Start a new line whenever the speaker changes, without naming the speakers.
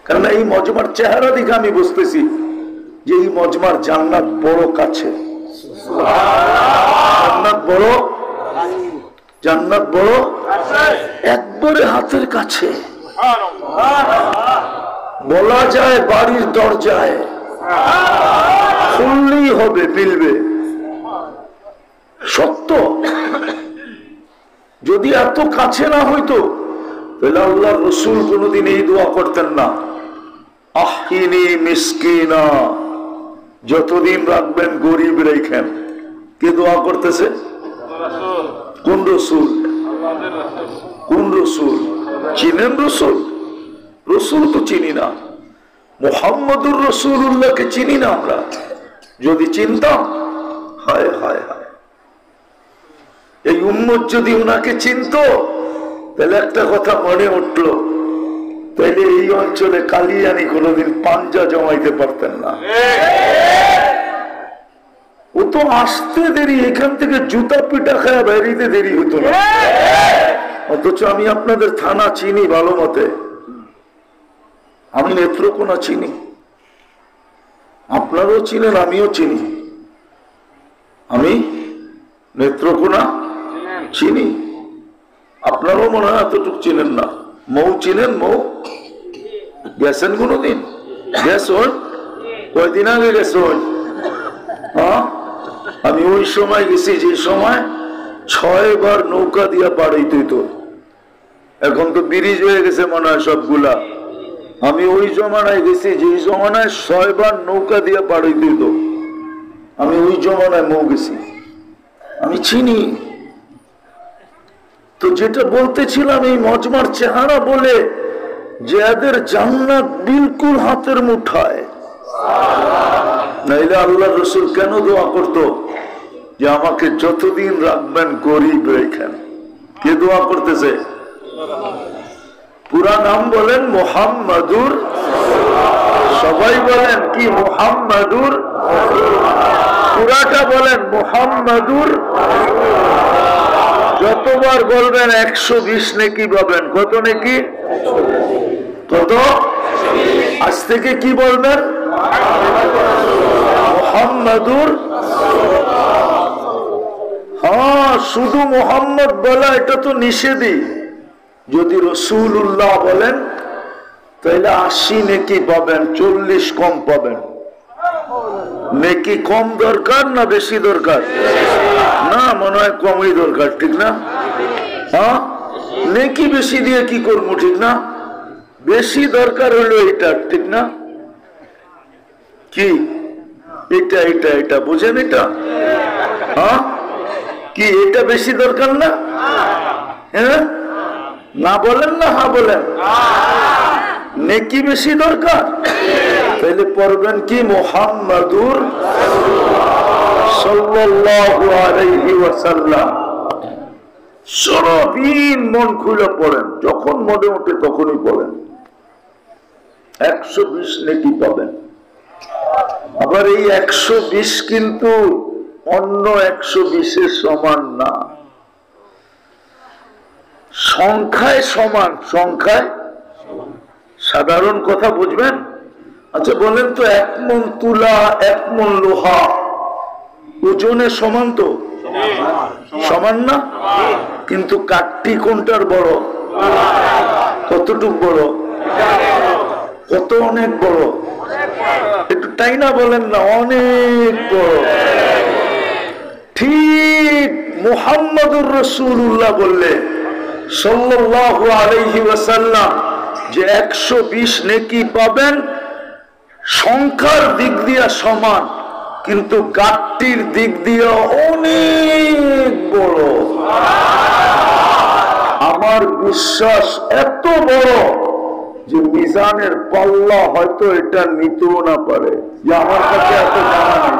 কারণ এই মজমার চেহারা দেখে আমি বুঝতেছি যে এই মজমার জান্নাত বড় কাছে, জান্নাত বড়, জান্নাত বড় একবারে হাতের কাছে, বলা যায় বাড়ির দরজায়, খুললেই হবে, মিলবে। সত্য। যদি এত কাছে না হইতো তাহলে আল্লাহ রসুল কোনদিন এই দোয়া করতেন না, আহিনি মিসকিনা, যতদিন রাখবেন গরিব রেখেন। কে দোয়া করতেছে? কোন রসুল? কোন রসুল? চিনেন রসুল? রসুল তো চিনি না, মুহাম্মদুর রাসূলুল্লাহকে চিনি না আমরা। যদি চিনতাম, হায় হায় হায়, এই উম্মত যদি উনাকে চিনত তাহলে একটা কথা মনে উঠলো, তাইলে এই অঞ্চলে কালিয়ানি কোনোদিন পাঞ্জা জমাইতে পারতেন না। ও তো আসতে দেরি, এখান থেকে জুতা পিটা খায়া বেরিয়ে দেরি হতো না। অথচ আমি আপনাদের থানা চিনি ভালো মতে, আমি নেত্রকোনা চিনি, আপনারাও চিনেন, আমিও চিনি। আমি নেত্রকোনা চিনি, আপনারাও মনে হয় এতটুকু চিনেন না। মৌ চিনেন? মৌ গেছেন কোনদিন? গেছেন? কয়দিন আগে গেছেন? হ্যাঁ, আমি ওই সময় গেছি যে সময় 6 বার নৌকা দিয়া পাড়াইতে হইতো। এখন তো ব্রিজ হয়ে গেছে মনে হয় সবগুলা। আমি ওই জমানায় গেছি যে জমানায় 6 বার নৌকা দিয়া পাড়াইতে হইতো। আমি ওই জমানায় মৌ গেছি, আমি চিনি। তো যেটা বলতেছিলাম, এই মজমার চেহারা বলে যে এদের জান্নাত বিলকুল হাতের মুঠায়। নাইলে আল্লাহ রসুল কেন দোয়া করতো যে আমাকে যতদিন রাখবেন গরিব রেখেন? কে দোয়া করতেছে? পুরা নাম বলেন মুহাম্মাদুর, সবাই বলেন কি মুহাম্মাদুর, পুরাটা বলেন মুহাম্মাদুর। যতবার বলবেন 120 নেকি পাবেন। কত নেকি? কত? আজ থেকে কি বলবেন? মুহাম্মাদুর। হ্যাঁ, শুধু মুহাম্মদ বলা এটা তো নিষেধই। যদি রাসূলুল্লাহ বলেন তাহলে 80 নেকি পাবেন, 40 কম পাবেন। নেকি কম দরকার না বেশি দরকার? না, মনে হয় কমই দরকার, ঠিক না? হ্যাঁ, নেকি বেশি দিয়ে কি করবো, ঠিক না? বেশি দরকার হলো এটা, ঠিক না? কি এটা এটা এটা বুঝেন? এটা হ্যাঁ কি এটা বেশি দরকার না? হ্যাঁ না বলেন না? হ্যাঁ বলেন। নেকি বেশি দরকার, তাহলে পড়বেন কি মুহাম্মাদুর সাল্লাল্লাহু আলাইহি ওয়াসাল্লাম। সারাদিন মন খুলে পড়েন, যখন মনে ওঠে তখনই পড়েন। 120 নেকি পাবেন। আবার এই 120 কিন্তু অন্য 120-এর সমান না, সংখ্যায় সমান। সংখ্যায় সাধারণ কথা বুঝবেন? আচ্ছা বলেন তো, 1 মণ তুলা 1 মণ লোহা ওজনে সমান তো? সমান না? কিন্তু কাঠটি কোনটার বড়? কতটুক বড়? কত? অনেক বড়। একটু তাই না বলেন না? অনেক বড়। ঠিক মুহাম্মাদুর রাসূলুল্লাহ বললে সাল্লাল্লাহু আলাইহি ওয়াসাল্লাম যে 120 নেকি পাবেন, সংখ্যার দিক দিয়ে সমান, কিন্তু গাঠটির দিক দিয়ে অনেক বড়। আমার বিশ্বাস এত বড় যে মিজানের পাল্লা হয়তো এটা নিতেও না পারে, যে আমার কাছে এত জানা নেই।